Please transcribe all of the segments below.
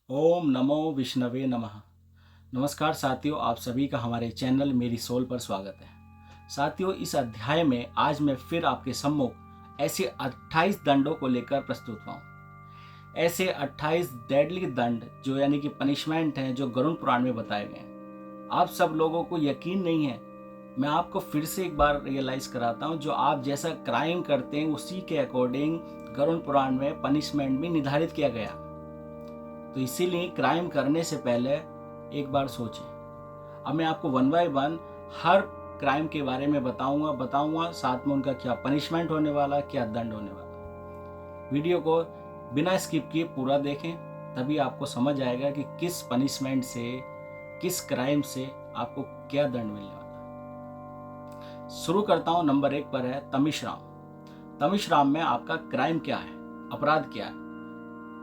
ओम नमो विष्णवे नमः। नमस्कार साथियों, आप सभी का हमारे चैनल मेरी सोल पर स्वागत है। साथियों, इस अध्याय में आज मैं फिर आपके सम्मुख ऐसे 28 दंडों को लेकर प्रस्तुत हुआ हूँ। ऐसे 28 डेडली दंड जो यानी कि पनिशमेंट हैं, जो गरुड़ पुराण में बताए गए हैं। आप सब लोगों को यकीन नहीं है, मैं आपको फिर से एक बार रियलाइज कराता हूँ, जो आप जैसा क्राइम करते हैं उसी के अकॉर्डिंग गरुड़ पुराण में पनिशमेंट भी निर्धारित किया गया। तो इसीलिए क्राइम करने से पहले एक बार सोचें। अब मैं आपको one by one her crime के बारे में बताऊंगा साथ में उनका क्या पनिशमेंट होने वाला, क्या दंड होने वाला। वीडियो को बिना स्किप किए पूरा देखें, तभी आपको समझ आएगा कि किस पनिशमेंट से, किस क्राइम से आपको क्या दंड मिलने वाला है। शुरू करता हूं। नंबर 1 पर है तमिश्राम। तमिश्राम में आपका क्राइम क्या है, अपराध क्या है।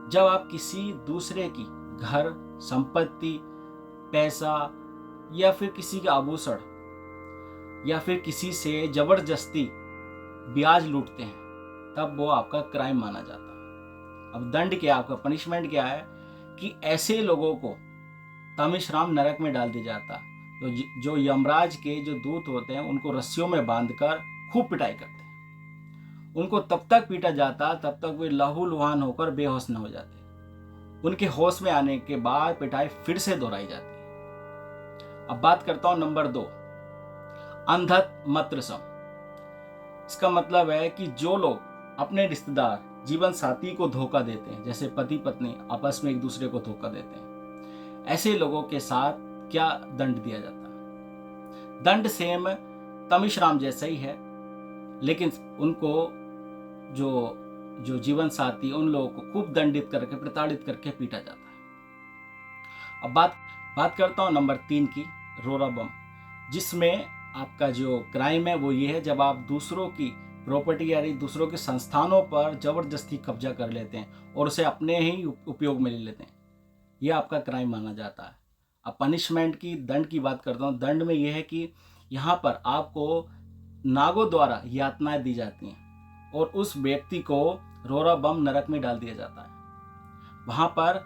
जब आप किसी दूसरे की घर, संपत्ति, पैसा या फिर किसी का आभूषण या फिर किसी से जबरदस्ती ब्याज लूटते हैं, तब वो आपका क्राइम माना जाता है। अब दंड क्या, आपका पनिशमेंट क्या है कि ऐसे लोगों को तमिश्राम नरक में डाल दिया जाता। तो जो यमराज के जो दूत होते हैं उनको रस्सियों में बांधकर खूब पिटाई करते हैं। उनको तब तक पीटा जाता तब तक वे लहूलुहान होकर बेहोश न हो जाते। उनके होश में आने के बाद पिटाई फिर से दोहराई जाती है। अब बात करता हूं नंबर 2, अंधत मत्र सम। इसका मतलब है कि जो लोग अपने रिश्तेदार, जीवन साथी को धोखा देते हैं, जैसे पति पत्नी आपस में एक दूसरे को धोखा देते हैं, ऐसे लोगों के साथ क्या दंड दिया जाता है। दंड सेम तमिश्राम जैसा ही है, लेकिन उनको जो जो जीवन साथी, उन लोगों को खूब दंडित करके, प्रताड़ित करके पीटा जाता है। अब बात करता हूं नंबर 3 की, रोरा बम। जिसमें आपका जो क्राइम है वो ये है, जब आप दूसरों की प्रॉपर्टी यानी दूसरों के संस्थानों पर जबरदस्ती कब्जा कर लेते हैं और उसे अपने ही उपयोग में ले लेते हैं, यह आपका क्राइम माना जाता है। अब पनिशमेंट की, दंड की बात करता हूँ। दंड में यह है कि यहाँ पर आपको नागों द्वारा यातनाएं दी जाती हैं और उस व्यक्ति को रोरा बम नरक में डाल दिया जाता है। वहां पर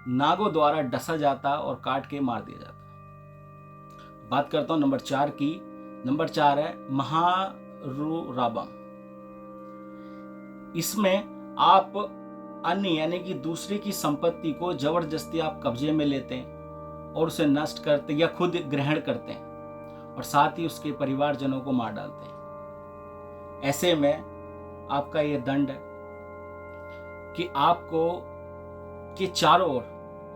नागों द्वारा डसा जाता और काट के मार दिया जाता है। बात करता हूं नंबर 4 की। नंबर 4 है महारुराबम। इसमें आप अन्य यानी कि दूसरे की संपत्ति को जबरदस्ती आप कब्जे में लेते हैं और उसे नष्ट करते या खुद ग्रहण करते हैं और साथ ही उसके परिवारजनों को मार डालते हैं। ऐसे में आपका ये दंड है कि आपको के चारों ओर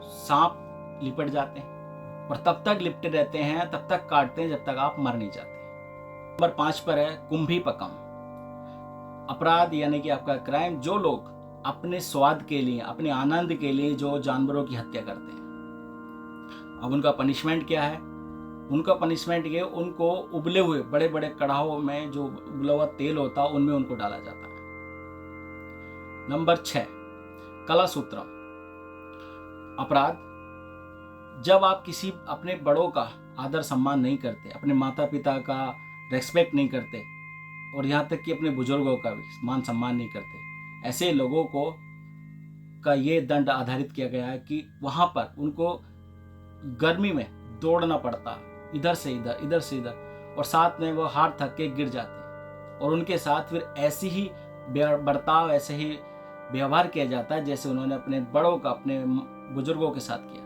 सांप लिपट जाते हैं और तब तक लिपटे रहते हैं, तब तक काटते हैं जब तक आप मर नहीं जाते। नंबर 5 पर है कुंभीपकम। अपराध यानी कि आपका क्राइम, जो लोग अपने स्वाद के लिए, अपने आनंद के लिए जो जानवरों की हत्या करते हैं। अब उनका पनिशमेंट क्या है। उनका पनिशमेंट ये, उनको उबले हुए बड़े बड़े कड़ाहों में जो उबला हुआ तेल होता है उनमें उनको डाला जाता है। नंबर 6 कलासूत्रम। अपराध, जब आप किसी अपने बड़ों का आदर सम्मान नहीं करते, अपने माता पिता का रेस्पेक्ट नहीं करते और यहाँ तक कि अपने बुजुर्गों का भी मान सम्मान नहीं करते, ऐसे लोगों को का ये दंड आधारित किया गया है कि वहां पर उनको गर्मी में दौड़ना पड़ता, इधर से इधर, इधर से इधर, और साथ में वो हार थक के गिर जाते और उनके साथ फिर ऐसी ही बर्ताव, ऐसे ही व्यवहार किया जाता है जैसे उन्होंने अपने बड़ों का, अपने बुजुर्गों के साथ किया।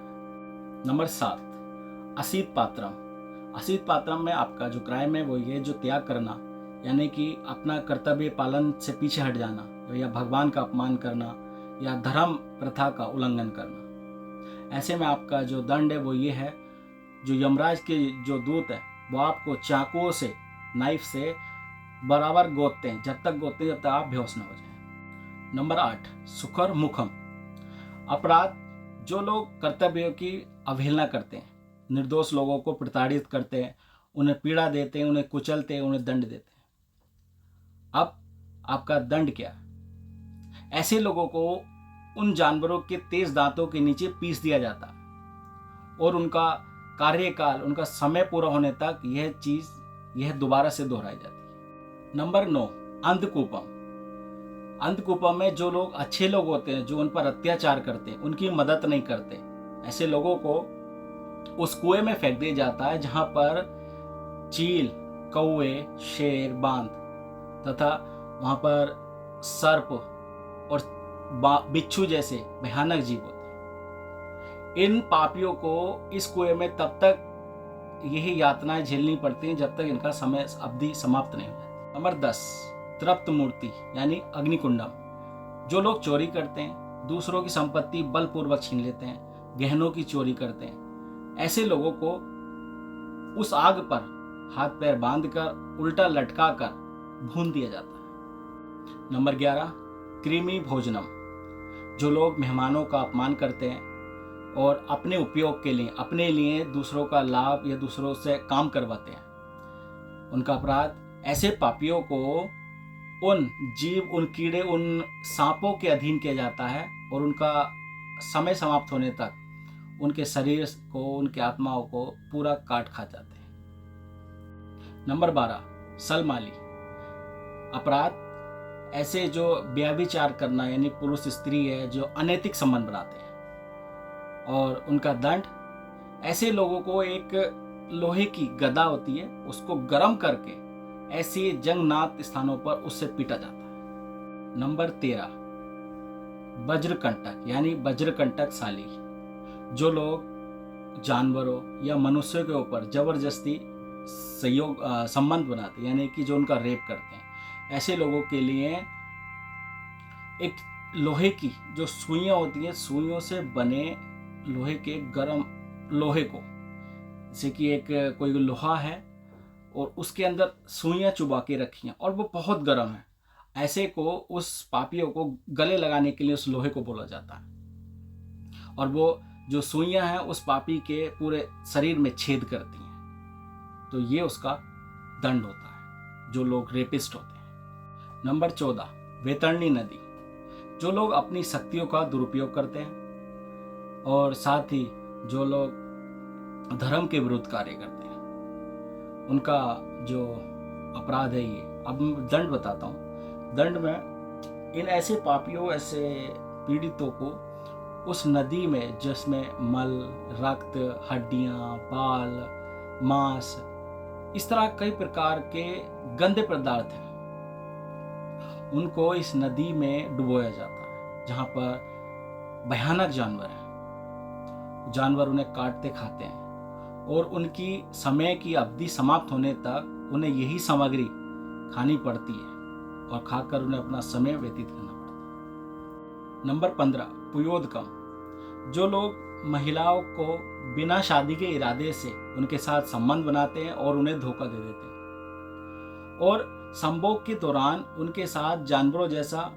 नंबर 7 असीत पात्रम। असीत पात्रम में आपका जो क्राइम है वो ये, जो त्याग करना यानी कि अपना कर्तव्य पालन से पीछे हट जाना या भगवान का अपमान करना या धर्म प्रथा का उल्लंघन करना। ऐसे में आपका जो दंड है वो ये है, जो यमराज के जो दूत है वो आपको चाकुओं से, नाइफ से बराबर गोदते हैं, जब तक गोदते हैं जब तक आप बेहोश न हो जाए। नंबर 8 सुकर मुखम। अपराध, जो लोग कर्तव्यों की अवहेलना करते हैं, निर्दोष लोगों को प्रताड़ित करते हैं, उन्हें पीड़ा देते हैं, उन्हें कुचलते हैं, उन्हें दंड देते हैं। अब आपका दंड क्या है। ऐसे लोगों को उन जानवरों के तेज दांतों के नीचे पीस दिया जाता है और उनका कार्यकाल, उनका समय पूरा होने तक यह दोबारा से दोहराई जाती है। नंबर 9 अंधकूपम। अंधकूपा में जो लोग अच्छे लोग होते हैं, जो उन पर अत्याचार करते हैं, उनकी मदद नहीं करते, ऐसे लोगों को उस कुएं में फेंक दिया जाता है जहां पर चील, कौवे, शेर, बांध तथा वहां पर सर्प और बिच्छू जैसे भयानक जीव होते हैं। इन पापियों को इस कुएं में तब तक यही यातनाएं झेलनी पड़ती हैं जब तक इनका समय अवधि समाप्त नहीं हो जाती। नंबर 10, तृप्त मूर्ति यानी अग्निकुंडम। जो लोग चोरी करते हैं, दूसरों की संपत्ति बलपूर्वक छीन लेते हैं, गहनों की चोरी करते हैं, ऐसे लोगों को उस आग पर हाथ पैर बांधकर उल्टा लटकाकर भून दिया जाता है। नंबर 11, कृमि भोजनम। जो लोग मेहमानों का अपमान करते हैं और अपने उपयोग के लिए, अपने लिए दूसरों का लाभ या दूसरों से काम करवाते हैं, उनका अपराध। ऐसे पापियों को उन जीव, उन कीड़े, उन सांपों के अधीन किया जाता है और उनका समय समाप्त होने तक उनके शरीर को, उनके आत्माओं को पूरा काट खा जाते हैं। नंबर 12, सलमाली। अपराध। ऐसे जो व्यभिचार करना यानी पुरुष स्त्री है, जो अनैतिक संबंध बनाते हैं, और उनका दंड। ऐसे लोगों को एक लोहे की गदा होती है, उसको गर्म करके ऐसे जंगनात स्थानों पर उससे पीटा जाता है। नंबर 13, वज्रकंटक यानी वज्रकंटक साली। जो लोग जानवरों या मनुष्यों के ऊपर जबरदस्ती संबंध बनाते हैं, यानी कि जो उनका रेप करते हैं, ऐसे लोगों के लिए एक लोहे की जो सुइयां होती हैं, सुइयों से बने लोहे के गर्म लोहे को, जैसे कि एक कोई लोहा है और उसके अंदर सुइयां चुबा के रखी हैं और वो बहुत गर्म है, ऐसे को, उस पापियों को गले लगाने के लिए उस लोहे को बोला जाता है, और वो जो सुइयां हैं उस पापी के पूरे शरीर में छेद करती हैं। तो ये उसका दंड होता है, जो लोग रेपिस्ट होते हैं। नंबर 14, वैतरणी नदी। जो लोग अपनी शक्तियों का दुरुपयोग करते हैं और साथ ही जो लोग धर्म के विरुद्ध कार्य करते हैं, उनका जो अपराध है ये। अब मैं दंड बताता हूँ। दंड में इन ऐसे पापियों, ऐसे पीड़ितों को उस नदी में जिसमें मल, रक्त, हड्डियाँ, बाल, मांस, इस तरह कई प्रकार के गंदे पदार्थ हैं, उनको इस नदी में डुबोया जाता है, जहाँ पर भयानक जानवर हैं। जानवर उन्हें काटते खाते हैं और उनकी समय की अवधि समाप्त होने तक उन्हें यही सामग्री खानी पड़ती है और खाकर उन्हें अपना समय व्यतीत करना पड़ता है। नंबर 15, पुयोदकम। जो लोग महिलाओं को बिना शादी के इरादे से उनके साथ संबंध बनाते हैं और उन्हें धोखा दे देते हैं और संभोग के दौरान उनके साथ जानवरों जैसा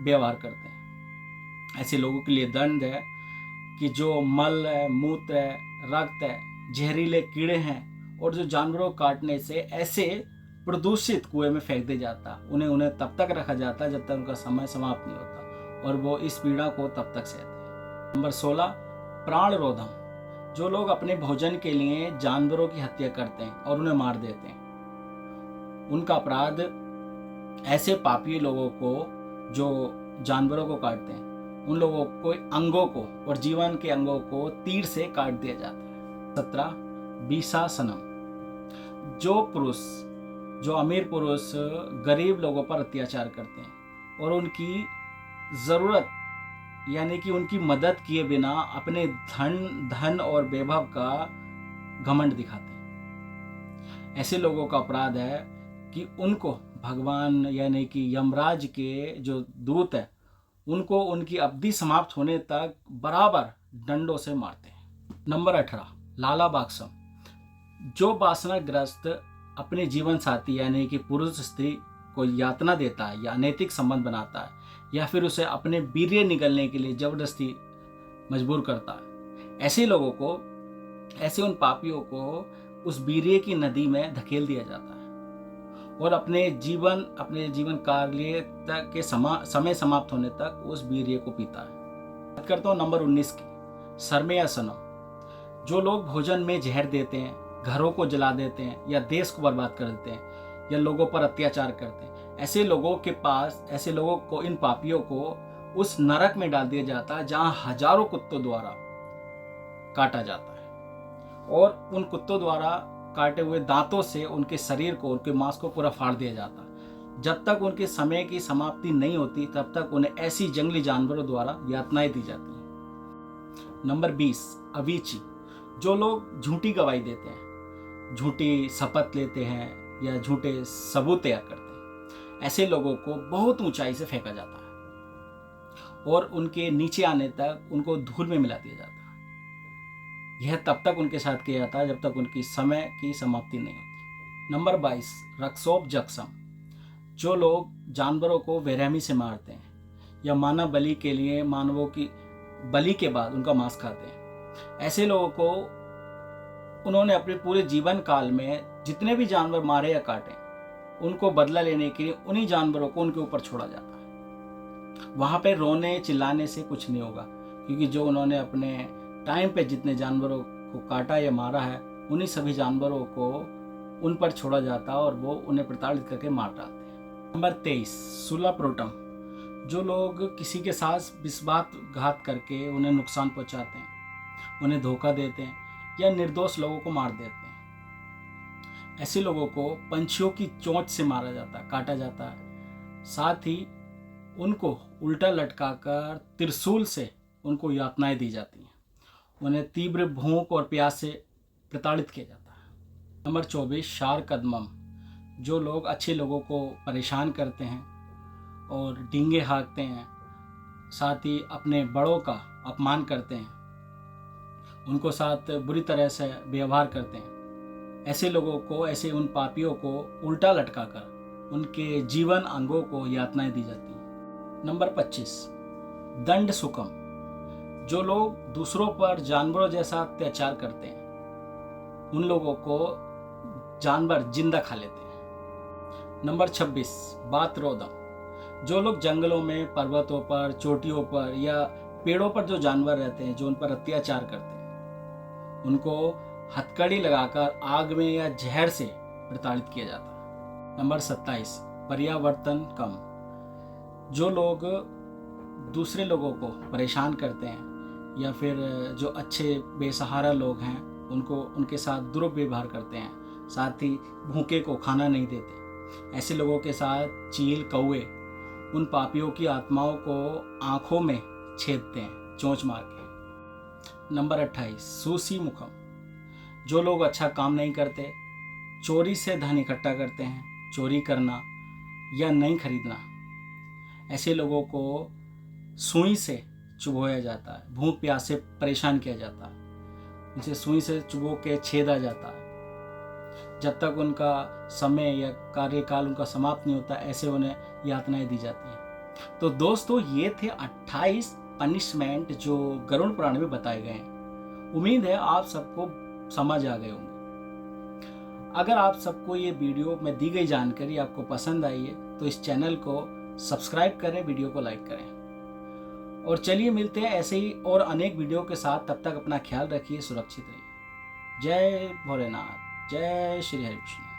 व्यवहार करते हैं, ऐसे लोगों के लिए दंड है कि जो मल है, मूत्र है, रक्त है, जहरीले कीड़े हैं और जो जानवरों को काटने से ऐसे प्रदूषित कुएं में फेंक दिया जाता, उन्हें तब तक रखा जाता है जब तक उनका समय समाप्त नहीं होता और वो इस पीड़ा को तब तक सहते हैं। नंबर 16, प्राण रोधम। जो लोग अपने भोजन के लिए जानवरों की हत्या करते हैं और उन्हें मार देते हैं, उनका अपराध। ऐसे पापी लोगों को जो जानवरों को काटते हैं, उन लोगों को अंगों को और जीवन के अंगों को तीर से काट दिया जाता है। 17, बीसासनम। जो पुरुष, जो अमीर पुरुष गरीब लोगों पर अत्याचार करते हैं और उनकी जरूरत यानी कि उनकी मदद किए बिना अपने धन और वैभव का घमंड दिखाते हैं, ऐसे लोगों का अपराध है कि उनको भगवान यानी कि यमराज के जो दूत है, उनको उनकी अवधि समाप्त होने तक बराबर डंडों से मारते हैं। नंबर 18, लाला बाक्सम। जो वासनाग्रस्त अपने जीवन साथी यानी कि पुरुष स्त्री को यातना देता है या अनैतिक संबंध बनाता है या फिर उसे अपने वीर्य निगलने के लिए जबरदस्ती मजबूर करता है, ऐसे लोगों को, ऐसे उन पापियों को उस वीर्य की नदी में धकेल दिया जाता है और अपने जीवन कार्य तक के समय समाप्त होने तक उस वीर्य को पीता है। बात करता हूँ नंबर 19 की, सर्मयासनम। जो लोग भोजन में जहर देते हैं, घरों को जला देते हैं या देश को बर्बाद कर देते हैं या लोगों पर अत्याचार करते हैं, ऐसे लोगों को, इन पापियों को उस नरक में डाल दिया जाता है जहां हजारों कुत्तों द्वारा काटा जाता है और उन कुत्तों द्वारा काटे हुए दांतों से उनके शरीर को, उनके मांस को पूरा फाड़ दिया जाता है। जब तक उनके समय की समाप्ति नहीं होती तब तक उन्हें ऐसी जंगली जानवरों द्वारा यातनाएं दी जाती हैं। Number 20, Avicii. जो लोग झूठी गवाही देते हैं, झूठी शपथ लेते हैं या झूठे सबूत तैयार करते हैं, ऐसे लोगों को बहुत ऊंचाई से फेंका जाता है और उनके नीचे आने तक उनको धूल में मिला दिया जाता है। यह तब तक उनके साथ किया जाता है जब तक उनकी समय की समाप्ति नहीं होती। नंबर 22, रक्सोब जक्सम। जो लोग जानवरों को बेरहमी से मारते हैं या मानव बलि के लिए मानवों की बलि के बाद उनका मांस खाते हैं, ऐसे लोगों को उन्होंने अपने पूरे जीवन काल में जितने भी जानवर मारे या काटे, उनको बदला लेने के लिए उन्हीं जानवरों को उनके ऊपर छोड़ा जाता है। वहां पे रोने चिल्लाने से कुछ नहीं होगा, क्योंकि जो उन्होंने अपने टाइम पे जितने जानवरों को काटा या मारा है, उन्हीं सभी जानवरों को उन पर छोड़ा जाता है और वो उन्हें प्रताड़ित करके मार डालते हैं। नंबर 23, सुलाप्रोटम। जो लोग किसी के साथ विश्वासघात करके उन्हें नुकसान पहुंचाते हैं, उन्हें धोखा देते हैं या निर्दोष लोगों को मार देते हैं, ऐसे लोगों को पंछियों की चोंच से मारा जाता है, काटा जाता है। साथ ही उनको उल्टा लटकाकर त्रिशूल से उनको यातनाएं दी जाती हैं। उन्हें तीव्र भूख और प्यास से प्रताड़ित किया जाता है। नंबर 24, शार कदमम। जो लोग अच्छे लोगों को परेशान करते हैं और डींगे हाँकते हैं, साथ ही अपने बड़ों का अपमान करते हैं, उनको साथ बुरी तरह से व्यवहार करते हैं, ऐसे लोगों को, ऐसे उन पापियों को उल्टा लटकाकर उनके जीवन अंगों को यातनाएं दी जाती हैं। नंबर 25, दंड सुकम। जो लोग दूसरों पर जानवरों जैसा अत्याचार करते हैं, उन लोगों को जानवर जिंदा खा लेते हैं। नंबर 26, बातरोदम। जो लोग जंगलों में, पर्वतों पर, चोटियों पर या पेड़ों पर जो जानवर रहते हैं, जो उन पर अत्याचार करते हैं, उनको हथकड़ी लगाकर आग में या जहर से प्रताड़ित किया जाता है। नंबर 27, पर्यावर्तन कम। जो लोग दूसरे लोगों को परेशान करते हैं या फिर जो अच्छे बेसहारा लोग हैं उनको उनके साथ दुर्व्यवहार करते हैं, साथ ही भूखे को खाना नहीं देते, ऐसे लोगों के साथ चील कौवे उन पापियों की आत्माओं को आंखों में छेदते हैं चोंच मार के। नंबर 28, सूसी मुखम। जो लोग अच्छा काम नहीं करते, चोरी से धन इकट्ठा करते हैं, चोरी करना या नहीं खरीदना, ऐसे लोगों को सुई से चुभोया जाता है, भूख प्यास से परेशान किया जाता है, उनसे सुई से चुभो के छेदा जाता है। जब तक उनका समय या कार्यकाल उनका समाप्त नहीं होता, ऐसे उन्हें यातनाएं दी जाती हैं। तो दोस्तों, ये थे 28 पनिशमेंट जो गरुड़ पुराण में बताए गए हैं। उम्मीद है आप सबको समझ आ गए होंगे। अगर आप सबको ये वीडियो में दी गई जानकारी आपको पसंद आई है तो इस चैनल को सब्सक्राइब करें, वीडियो को लाइक करें और चलिए मिलते हैं ऐसे ही और अनेक वीडियो के साथ। तब तक अपना ख्याल रखिए, सुरक्षित रहिए। जय भोलेनाथ, जय श्री हरि कृष्ण।